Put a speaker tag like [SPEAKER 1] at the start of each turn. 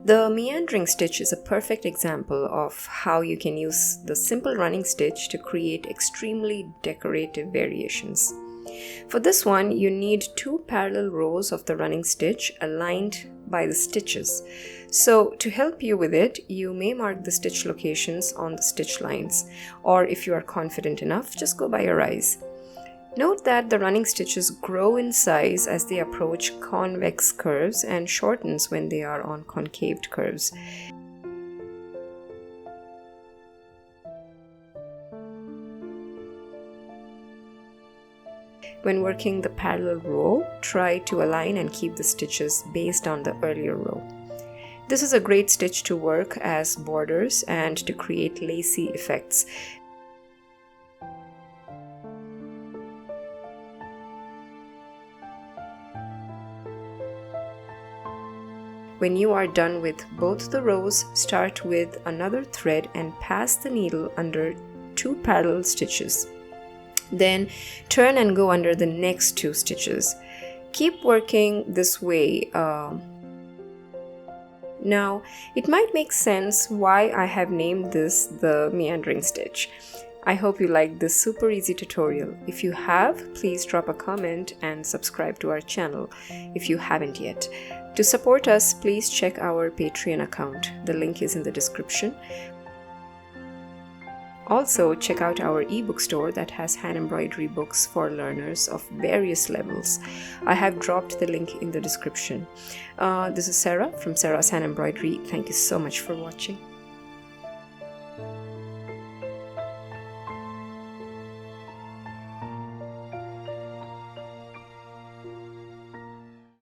[SPEAKER 1] The meandering stitch is a perfect example of how you can use the simple running stitch to create extremely decorative variations. For this one, you need 2 parallel rows of the running stitch aligned by the stitches. So to help you with it, you may mark the stitch locations on the stitch lines, or if you are confident enough, just go by your eyes. Note that the running stitches grow in size as they approach convex curves and shortens when they are on concaved curves. When working the parallel row, try to align and keep the stitches based on the earlier row. This is a great stitch to work as borders and to create lacy effects. When you are done with both the rows, start with another thread and pass the needle under 2 parallel stitches. Then turn and go under the next 2 stitches. Keep working this way. Now, it might make sense why I have named this the meandering stitch. I hope you liked this super easy tutorial. If you have, please drop a comment and subscribe to our channel if you haven't yet. To support us, please check our Patreon account. The link is in the description. Also, check out our ebook store that has hand embroidery books for learners of various levels. I have dropped the link in the description. This is Sarah from Sarah's Hand Embroidery. Thank you so much for watching.